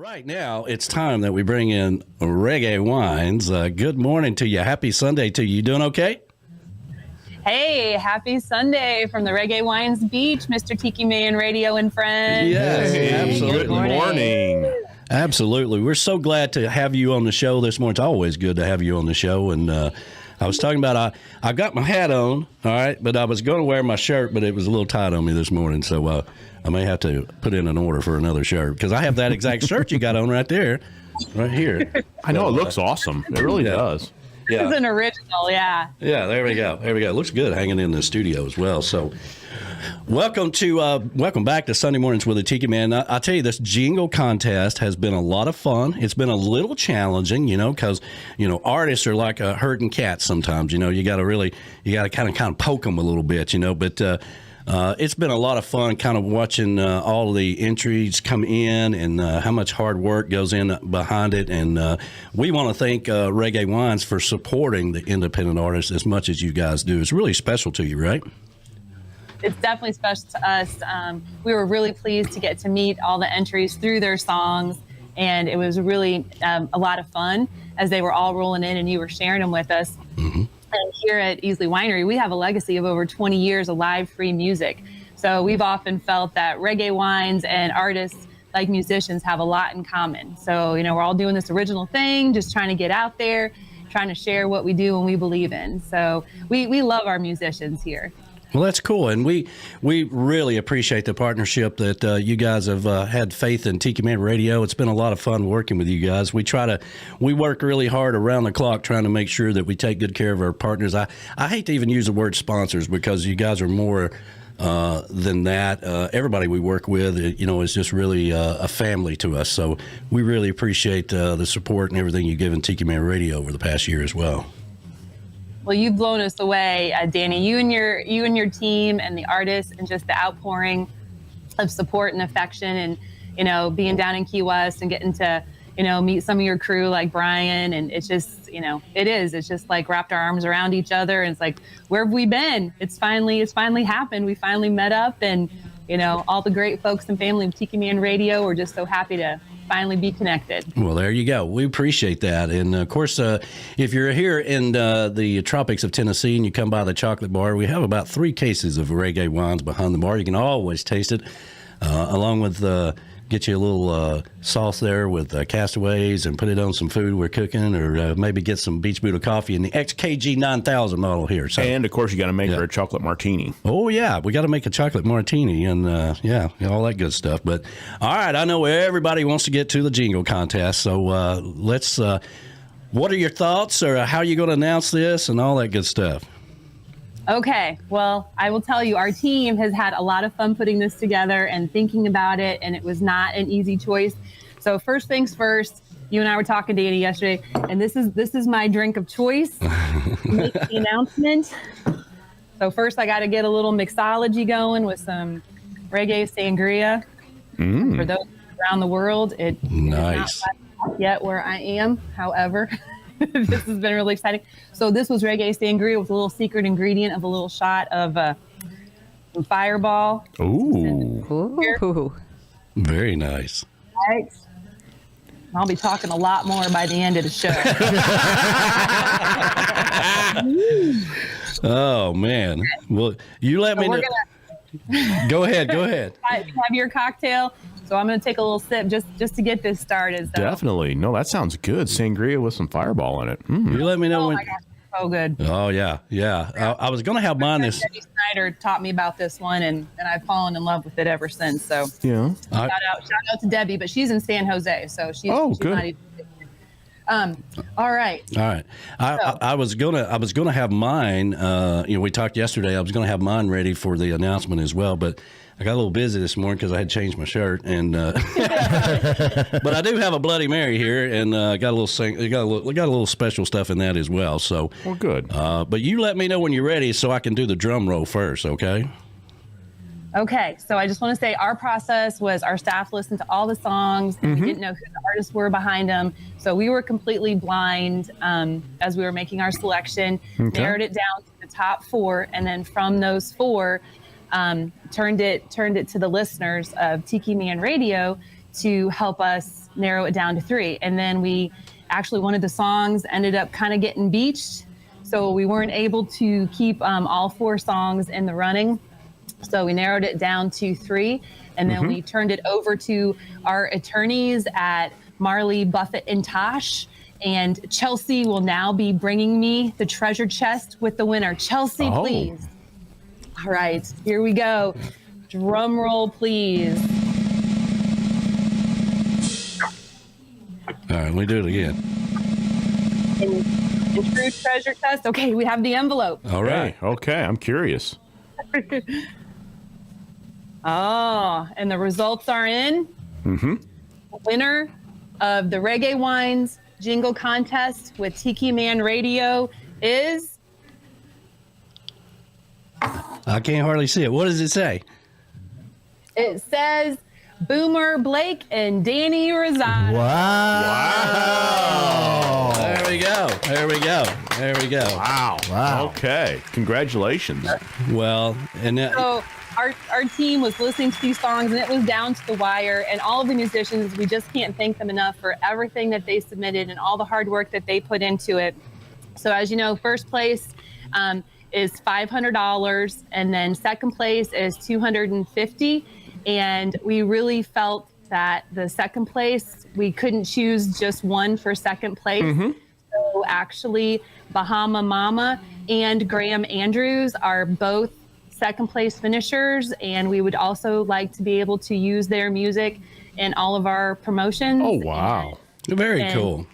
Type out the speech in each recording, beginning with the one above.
right now, it's time that we bring in Reggae Wines. Good morning to you. Happy Sunday to you. You doing okay? Hey, happy Sunday from the Reggae Wines Beach, Mr. Tiki Man Radio and friends. Yes, hey, absolutely. Good morning. Absolutely. We're so glad to have you on the show this morning. It's always good to have you on the show. And I was talking about, I got my hat on, all right, but I was going to wear my shirt, but it was a little tight on me this morning. So I may have to put in an order for another shirt because I have that exact shirt you got on right there, right here. I know, it looks awesome. It really does. Yeah. It's an original, yeah. Yeah, there we go. There we go. It looks good hanging in the studio as well. So welcome back to Sunday Mornings with the Tiki Man. I tell you, this Jingle contest has been a lot of fun. It's been a little challenging, because, artists are like herding cats sometimes. You got to kind of poke them a little bit, but it's been a lot of fun kind of watching all of the entries come in and how much hard work goes in behind it. And we want to thank Reggae Wines for supporting the independent artists as much as you guys do. It's really special to you, right? It's definitely special to us. We were really pleased to get to meet all the entries through their songs. And it was really a lot of fun as they were all rolling in and you were sharing them with us. Mm-hmm. And here at Easley Winery, we have a legacy of over 20 years of live free music. So we've often felt that reggae wines and artists like musicians have a lot in common. So, we're all doing this original thing, just trying to get out there, trying to share what we do and we believe in. So we love our musicians here. Well, that's cool. And we really appreciate the partnership that you guys have had faith in Tiki Man Radio. It's been a lot of fun working with you guys. We work really hard around the clock trying to make sure that we take good care of our partners. I hate to even use the word sponsors because you guys are more than that. Everybody we work with, is just really a family to us. So we really appreciate the support and everything you've given Tiki Man Radio over the past year as well. Well, you've blown us away, Danny. You and your team and the artists, and just the outpouring of support and affection, and being down in Key West and getting to meet some of your crew like Brian, and it's just it's just like wrapped our arms around each other, and it's like, where have we been? It's finally happened. We finally met up, and all the great folks and family of Tiki Man Radio. We're just so happy to finally be connected. Well, there you go. We appreciate that. And of course, if you're here in the tropics of Tennessee and you come by the chocolate bar, we have about 3 cases of Reggae Wines behind the bar. You can always taste it, along with get you a little sauce there with castaways and put it on some food we're cooking, or maybe get some Beach Buddha coffee in the XKG 9000 model here. So, and of course, you got to make her a chocolate martini. Oh yeah, we got to make a chocolate martini and all that good stuff. But all right, I know everybody wants to get to the Jingle contest, so let's. What are your thoughts, or how are you going to announce this and all that good stuff? Okay, well, I will tell you, our team has had a lot of fun putting this together and thinking about it, and it was not an easy choice. So first things first, you and I were talking, Danny, yesterday, and this is my drink of choice. Make the announcement. So first, I got to get a little mixology going with some reggae sangria. For those around the world, it nice. Is not yet where I am, however. This has been really exciting. So this was reggae sangria with a little secret ingredient of a little shot of some Fireball. Ooh. Very nice. Right. I'll be talking a lot more by the end of the show. Oh, man. Well, you let me know. Go ahead. Have your cocktail. So I'm going to take a little sip just to get this started. So. Definitely. No, that sounds good. Sangria with some Fireball in it. You let me know when. Oh, my gosh. So good. Oh, yeah. I was going to have mine this. Debbie Snyder taught me about this one, and I've fallen in love with it ever since. So yeah. Shout out to Debbie, but she's in San Jose, so she's good. not even. All right. I was gonna have mine. We talked yesterday. I was gonna have mine ready for the announcement as well, but I got a little busy this morning because I had changed my shirt, and but I do have a Bloody Mary here, and got a little special stuff in that as well. So good. But you let me know when you're ready, so I can do the drum roll first, okay? Okay, so I just want to say our process was our staff listened to all the songs, and we didn't know who the artists were behind them. So we were completely blind as we were making our selection, narrowed it down to the top 4, and then from those 4, turned it to the listeners of Tiki Man Radio to help us narrow it down to 3. And then we actually, one of the songs ended up kind of getting beached. So we weren't able to keep all 4 songs in the running. So we narrowed it down to 3. And then we turned it over to our attorneys at Marley, Buffett, and Tosh. And Chelsea will now be bringing me the treasure chest with the winner. Chelsea, please. All right, here we go. Drum roll, please. All right, we do it again. And true treasure chest. Okay, we have the envelope. All right. Hey, okay, I'm curious. Oh, and the results are in. The winner of the Reggae Wines Jingle Contest with Tiki Man Radio is... I can't hardly see it. What does it say? It says Boomer Blake and Danny Rosado. Wow. There we go. There we go. There we go. Wow. Okay. Congratulations. Well, and that, So our team was listening to these songs, and it was down to the wire. And all of the musicians, we just can't thank them enough for everything that they submitted and all the hard work that they put into it. So as you know, first place is $500, and then second place is $250. And we really felt that the second place, we couldn't choose just one for second place. So actually, Bahama Mama and Graham Andrews are both second place finishers, and we would also like to be able to use their music in all of our promotions. Oh, wow. very And cool.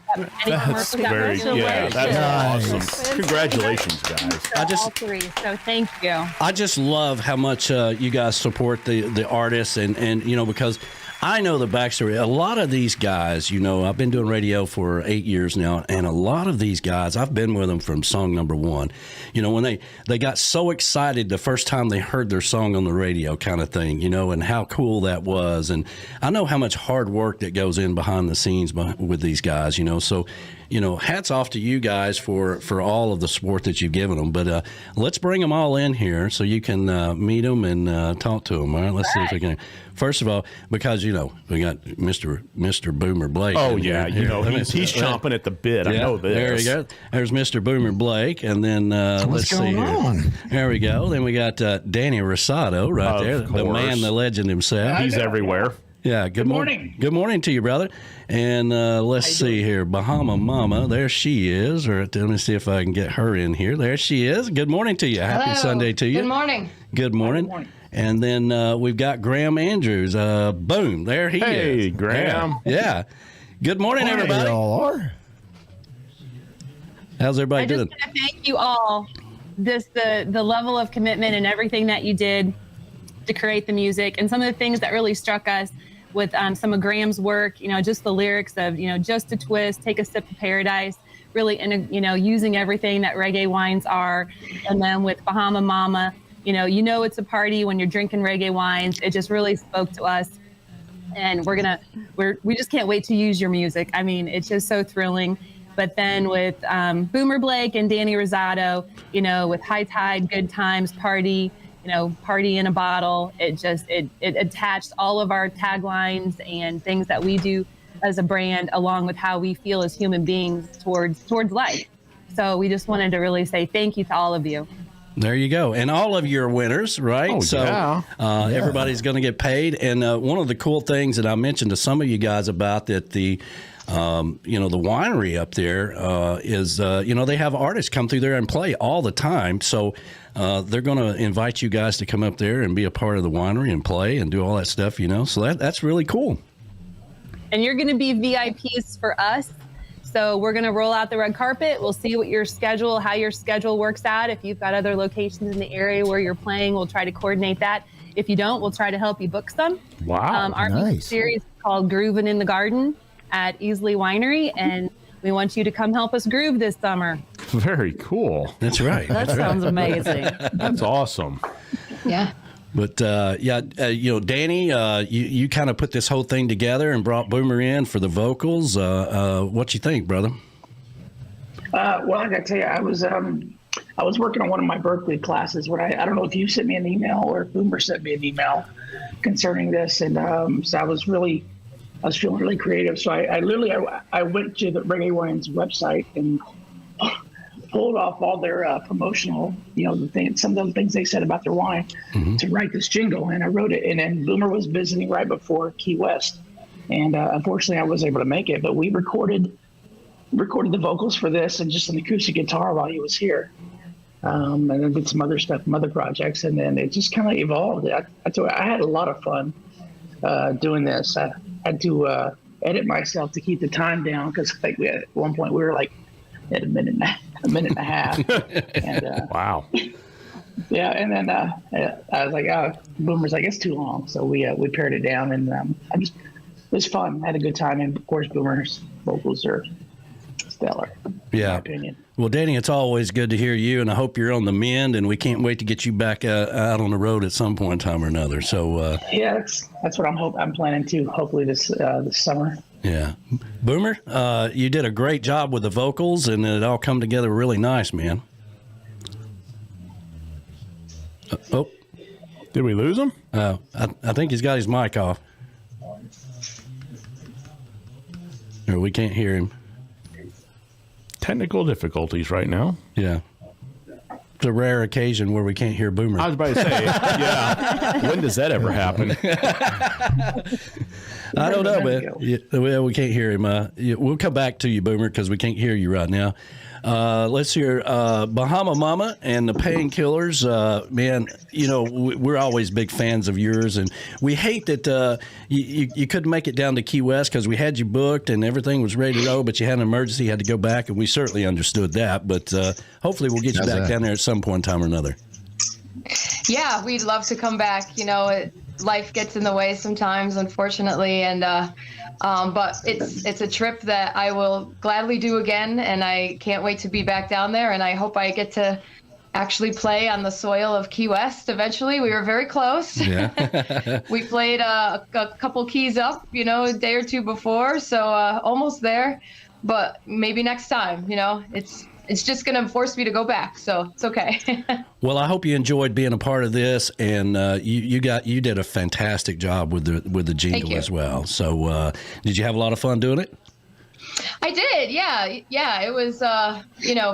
That's very, yeah, that's awesome. Congratulations, guys. I just- all 3, so thank you. I just love how much you guys support the artists, and you know, because I know the backstory. A lot of these guys, you know, I've been doing radio for 8 years now, and a lot of these guys, I've been with them from song number 1. You know, when they got so excited the first time they heard their song on the radio, kind of thing, you know, and how cool that was. And I know how much hard work that goes in behind the scenes with these guys, you know. So, you know, hats off to you guys for all of the support that you've given them. But let's bring them all in here so you can meet them and talk to them. All right, let's see if we can. First of all, because, you know, we got Mr. Boomer Blake. Oh, in yeah. here. You know, he's chomping at the bit. I know this. There you go. There's Mr. Boomer Blake. And then let's see going here. on? There we go. Then we got Danny Rosado right Of there. The course. man, the legend himself. He's everywhere. Yeah, good morning. Good morning to you, brother. And let's see here. Bahama Mama, there she is. Or let me see if I can get her in here. There she is. Good morning to you. Happy Hello. Sunday to you. Good morning. Good morning. And then we've got Graham Andrews. Boom, there he is. Hey, Graham. Yeah. Good morning, There everybody. y'all are. How's everybody I just doing? want to thank you all. Just the level of commitment and everything that you did to create the music, and some of the things that really struck us with some of Graham's work, you know, just the lyrics of, you know, just a twist, take a sip of paradise, really, you know, using everything that reggae wines are. And then with Bahama Mama, you know, it's a party when you're drinking reggae wines. It just really spoke to us. And we just can't wait to use your music. I mean, it's just so thrilling. But then with Boomer Blake and Danny Rosado, you know, with High Tide, Good Times, Party, you know, Party in a Bottle, it attached all of our taglines and things that we do as a brand, along with how we feel as human beings towards life. So we just wanted to really say thank you to all of you. There you go. And all of your winners, right? Oh, so yeah. Everybody's going to get paid. And one of the cool things that I mentioned to some of you guys about that the winery up there is, they have artists come through there and play all the time. So they're going to invite you guys to come up there and be a part of the winery and play and do all that stuff, you know. So that's really cool. And you're going to be VIPs for us. So we're going to roll out the red carpet. We'll see how your schedule works out. If you've got other locations in the area where you're playing, we'll try to coordinate that. If you don't, we'll try to help you book some. Wow. Our Nice. series is called Groovin' in the Garden at Easley Winery, and we want you to come help us groove this summer. Very cool. That's right. That sounds amazing. That's awesome. Yeah. But Danny, you kind of put this whole thing together and brought Boomer in for the vocals. What you think, brother? Well, I got to tell you, I was working on one of my Berkeley classes when I don't know if you sent me an email or if Boomer sent me an email concerning this, and so I was really was feeling really creative. So I literally went to the Reggae Wine's website and pulled off all their promotional, some of the things they said about their wine to write this jingle. And I wrote it. And then Boomer was visiting right before Key West. And unfortunately, I wasn't able to make it. But we recorded the vocals for this and just an acoustic guitar while he was here. And then did some other stuff, some other projects. And then it just kind of evolved. I had a lot of fun doing this. I had to edit myself to keep the time down because like at one point we were like at a minute and a half. And, wow. Yeah, and then I was like, Boomer's like, it's too long, so we pared it down, and it was fun. I had a good time, and of course, Boomer's vocals are stellar. Yeah. In my opinion. Well, Danny, it's always good to hear you, and I hope you're on the mend, and we can't wait to get you back out on the road at some point in time or another. So yeah, that's what I'm planning to. Hopefully this summer. Yeah, Boomer, you did a great job with the vocals, and it all come together really nice, man. Oh, did we lose him? I think he's got his mic off. Or we can't hear him. Technical difficulties right now. Yeah. It's a rare occasion where we can't hear Boomer. I was about to say, yeah. When does that ever happen? I don't know, man. Well, we can't hear him. We'll come back to you, Boomer, because we can't hear you right now. Let's hear Bahama Mama and the Painkillers. Man, we're always big fans of yours, and we hate that you couldn't make it down to Key West because we had you booked and everything was ready to go, but you had an emergency, had to go back, and we certainly understood that. But hopefully we'll get you back down there at some point in time or another. Yeah, we'd love to come back. Life gets in the way sometimes, unfortunately, and but it's a trip that I will gladly do again, and I can't wait to be back down there, and I hope I get to actually play on the soil of Key West eventually. We were very close. Yeah. We played a couple keys up, a day or two before, so almost there, but maybe next time. It's just going to force me to go back, so it's okay. Well, I hope you enjoyed being a part of this, and you did a fantastic job with the jingle as well. So, did you have a lot of fun doing it? I did, yeah. It was,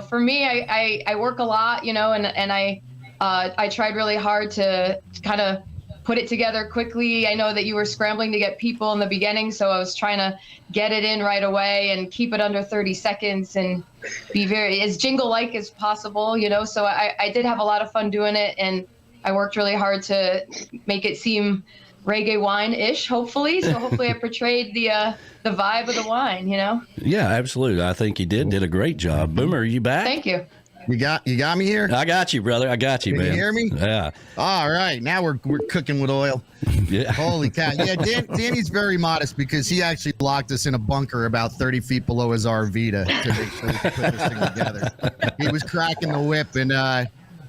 for me, I work a lot, and I tried really hard to kind of put it together quickly. I know that you were scrambling to get people in the beginning, so I was trying to get it in right away and keep it under 30 seconds and be very as jingle-like as possible, So I did have a lot of fun doing it, and I worked really hard to make it seem reggae wine-ish, hopefully. So hopefully I portrayed the vibe of the wine, Yeah, absolutely. I think you did a great job. Boomer, are you back? Thank you. You got me here? I got you, brother. I got you, man. Can you hear me? Yeah. All right. Now we're cooking with oil. Yeah. Holy cow. Yeah, Danny's very modest because he actually blocked us in a bunker about 30 feet below his RV to make sure we could put this thing together. He was cracking the whip, and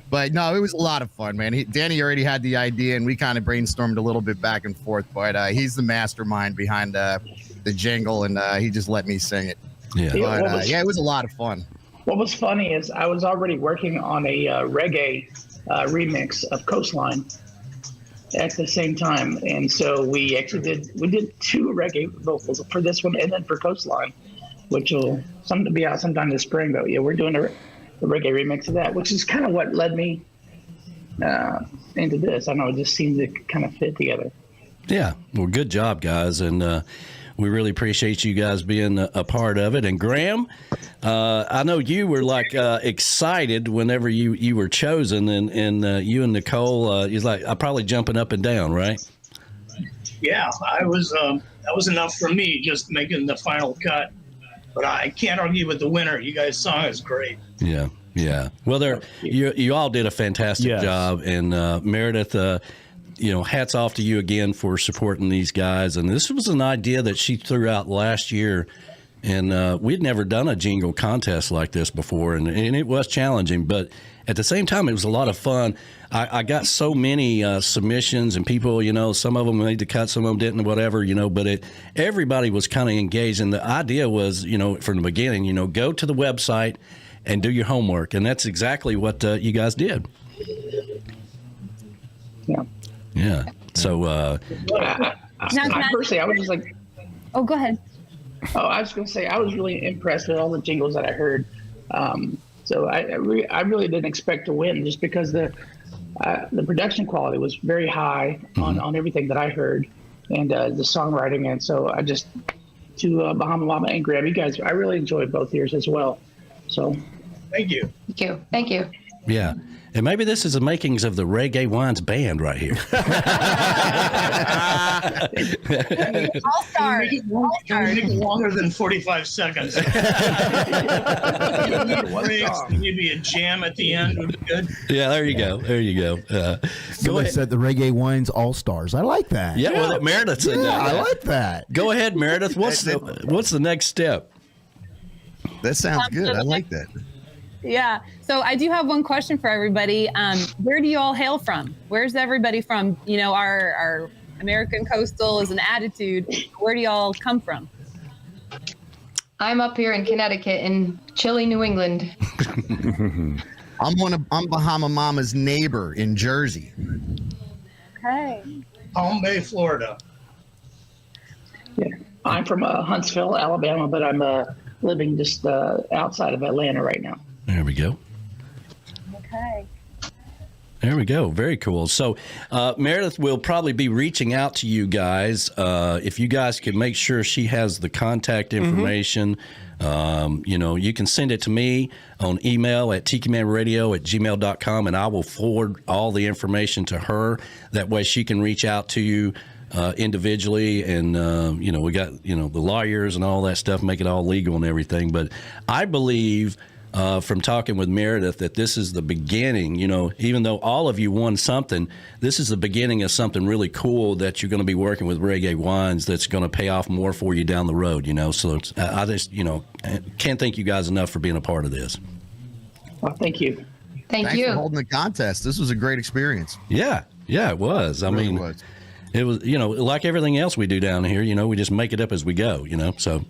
but no, it was a lot of fun, man. Danny already had the idea, and we kind of brainstormed a little bit back and forth, but he's the mastermind behind the jingle, and he just let me sing it. Yeah. But yeah, it was a lot of fun. What was funny is I was already working on a reggae remix of Coastline at the same time, and so we actually did two reggae vocals for this one and then for Coastline, which will be out sometime this spring. But yeah, we're doing a reggae remix of that, which is kind of what led me into this. I don't know, it just seemed to kind of fit together. Yeah, well, good job, guys, and we really appreciate you guys being a part of it. And Graham, I know you were excited whenever you were chosen, and you and Nicole, he's like, I'm probably jumping up and down, right? Yeah, I was. That was enough for me, just making the final cut. But I can't argue with the winner. You guys' song is great. Yeah. Well, you all did a fantastic job, and Meredith. Hats off to you again for supporting these guys. And this was an idea that she threw out last year, and we'd never done a jingle contest like this before, and it was challenging, but at the same time, it was a lot of fun. I got so many submissions, and people, some of them made the cut, some of them didn't, whatever, but everybody was kind of engaged, and the idea was, from the beginning, go to the website and do your homework, and that's exactly what you guys did. Yeah. Yeah. So, personally, I was just like, Oh, go ahead. Oh, I was going to say I was really impressed with all the jingles that I heard. So I really didn't expect to win just because the production quality was very high on everything that I heard, and the songwriting. And so I just to Bahama Mama and Graham, you guys, I really enjoyed both years as well. So Thank you. Thank you. Yeah. And maybe this is the makings of the Reggae Wines band right here. All stars. All stars. Longer than 45 seconds. Maybe a jam at the end would be good. Yeah, there you go. There you go. Somebody said the Reggae Wines All Stars. I like that. Yeah, well, Meredith said that. I like that. Go ahead, Meredith. What's the next step? That sounds good. I like that. Yeah. So I do have one question for everybody. Where do you all hail from? Where's everybody from? You know, our American coastal is an attitude. Where do y'all come from? I'm up here in Connecticut in chilly New England. I'm Bahama Mama's neighbor in Jersey. Okay. Palm Bay, Florida. yeah, I'm from Huntsville, Alabama, but I'm living just outside of Atlanta right now. There we go. Okay. There we go. Very cool. So Meredith will probably be reaching out to you guys. If you guys can make sure she has the contact information, you can send it to me on email at tikimanradio@gmail.com, and I will forward all the information to her. That way she can reach out to you individually, and we got the lawyers and all that stuff, make it all legal and everything. But I believe from talking with Meredith that this is the beginning. Even though all of you won something, this is the beginning of something really cool that you're going to be working with Reggae Wines that's going to pay off more for you down the road. So I just can't thank you guys enough for being a part of this. Well, thank you. Thanks for holding the contest. This was a great experience. Yeah, it was. I mean, it was, like everything else we do down here, we just make it up as we go, so.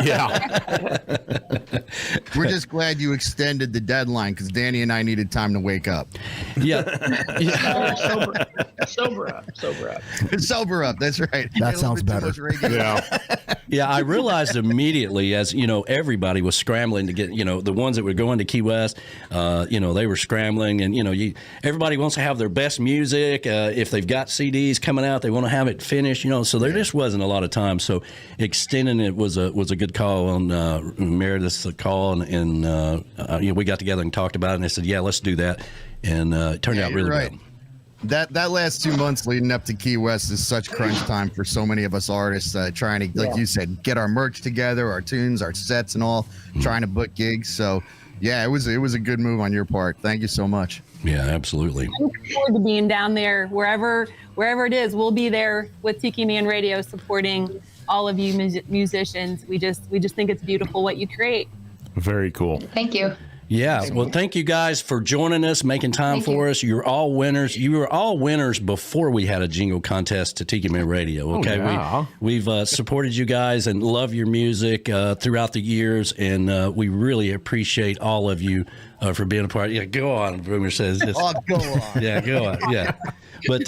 Yeah. We're just glad you extended the deadline because Danny and I needed time to wake up. Yeah. Sober up. Sober up. That's right. That sounds better. Yeah. Yeah, I realized immediately as, everybody was scrambling to get, the ones that were going to Key West, they were scrambling, and, everybody wants to have their best music. If they've got CDs coming out, they want to have it finished, so there just wasn't a lot of time. So extending it was a good call on Meredith's call, and we got together and talked about it, and they said, yeah, let's do that. And it turned out really well. That last 2 months leading up to Key West is such crunch time for so many of us artists, trying to, like you said, get our merch together, our tunes, our sets, and all, trying to book gigs. So, yeah, it was a good move on your part. Thank you so much. Yeah, absolutely. I'm looking forward to being down there, wherever it is. We'll be there with Tiki Man Radio, supporting all of you musicians. We just think it's beautiful what you create. Very cool. Thank you. Yeah. Well, thank you guys for joining us, making time for us. You're all winners. You were all winners before we had a jingle contest to Tiki Man Radio. Okay. We've supported you guys and love your music throughout the years. And we really appreciate all of you for being a part. Yeah, go on, Boomer says. Go on. Yeah, go on. Yeah. But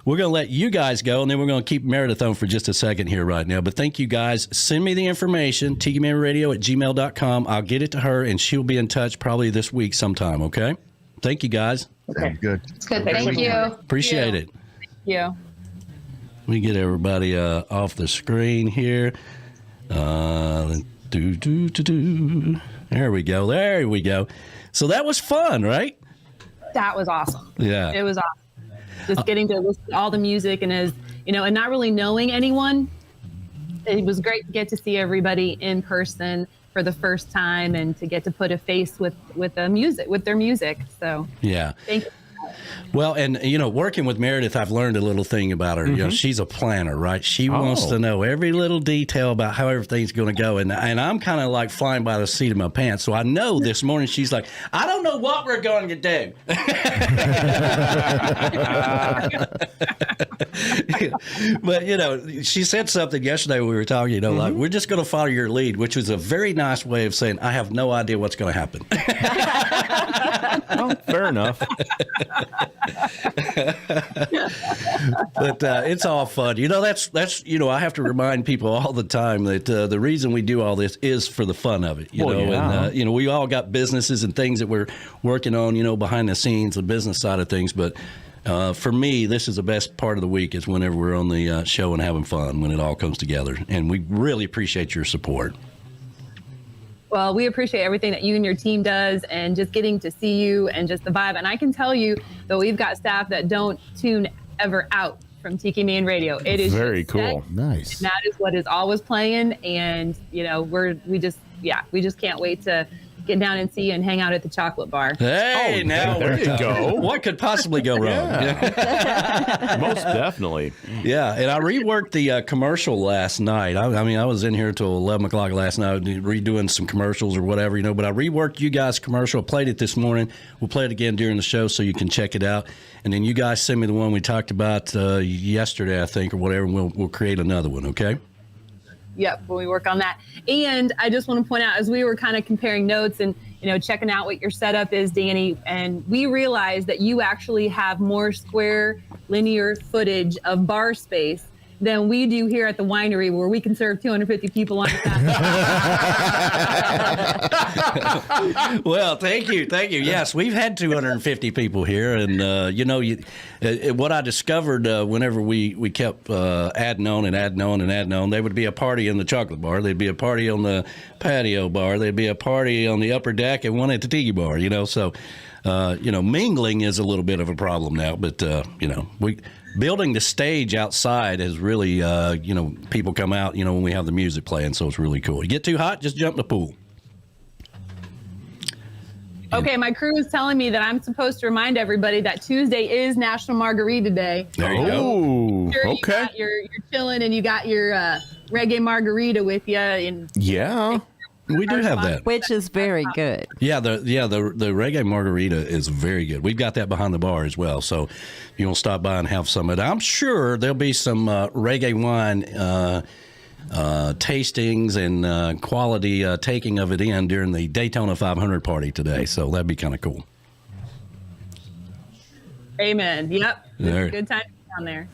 we're going to let you guys go, and then we're going to keep Meredith on for just a second here right now. But thank you guys. Send me the information, tikimanradio@gmail.com. I'll get it to her, and she'll be in touch probably this week sometime, okay? Thank you, guys. Okay. Good. It's good. Thank you. Appreciate it. Thank you. We get everybody off the screen here. There we go. There we go. So that was fun, right? That was awesome. Yeah. It was awesome. Just getting to listen to all the music and and not really knowing anyone. It was great to get to see everybody in person for the first time and to get to put a face with their music. So yeah. Thank you. Well, and, working with Meredith, I've learned a little thing about her. She's a planner, right? She wants to know every little detail about how everything's going to go. And I'm kind of like flying by the seat of my pants. So I know this morning she's like, I don't know what we're going to do. But, she said something yesterday when we were talking, like, we're just going to follow your lead, which was a very nice way of saying, I have no idea what's going to happen. Well, fair enough. But it's all fun. That's I have to remind people all the time that the reason we do all this is for the fun of it. And we all got businesses and things that we're working on, behind the scenes, the business side of things. But for me, this is the best part of the week is whenever we're on the show and having fun when it all comes together. And we really appreciate your support. Well, we appreciate everything that you and your team does and just getting to see you and just the vibe. And I can tell you that we've got staff that don't tune ever out from Tiki Man Radio. It is very cool. Nice. And that is what is always playing. And, we just can't wait to get down and see you and hang out at the chocolate bar. Hey, now there you go. What could possibly go wrong? Most definitely. Yeah, and I reworked the commercial last night. I was in here till 11 o'clock last night redoing some commercials or whatever, but I reworked you guys' commercial. I played it this morning. We'll play it again during the show so you can check it out. And then you guys send me the one we talked about yesterday, I think, or whatever, and we'll create another one, okay? Yep, when we work on that. And I just want to point out, as we were kind of comparing notes and, checking out what your setup is, Danny, and we realized that you actually have more square linear footage of bar space than we do here at the winery, where we can serve 250 people on the Well, thank you. Yes, we've had 250 people here, and what I discovered whenever we kept adding on, there would be a party in the chocolate bar, there'd be a party on the patio bar, there'd be a party on the upper deck, and one at the tiki bar. So mingling is a little bit of a problem now, but building the stage outside is really, people come out, when we have the music playing, so it's really cool. You get too hot, just jump in the pool. Okay, my crew is telling me that I'm supposed to remind everybody that Tuesday is National Margarita Day. There you go. Sure, Okay. You're chilling and you got your reggae margarita with you. And Yeah. We do have that. Which is very good. Yeah, the reggae margarita is very good. We've got that behind the bar as well. So if you want to stop by and have some of it, I'm sure there'll be some reggae wine tastings and quality taking of it in during the Daytona 500 party today. So that'd be kind of cool. Amen. Yep. There. It's a good time down there.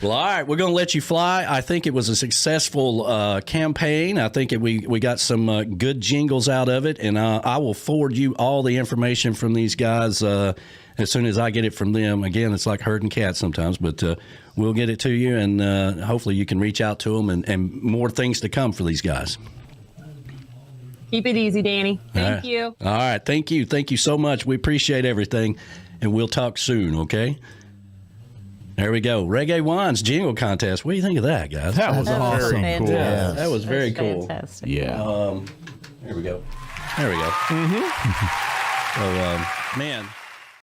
Well, all right, we're going to let you fly. I think it was a successful campaign. I think we got some good jingles out of it, and I will forward you all the information from these guys as soon as I get it from them. Again, it's like herding cats sometimes, but we'll get it to you, and hopefully you can reach out to them and more things to come for these guys. Keep it easy, Danny. Thank you. All right, thank you. Thank you so much. We appreciate everything, and we'll talk soon, okay? There we go. Reggae Wines Jingle Contest. What do you think of that, guys? That was Awesome. very cool. Fantastic. That was very cool. Fantastic. Yeah. There we go. There we go. Mm-hmm. So, man.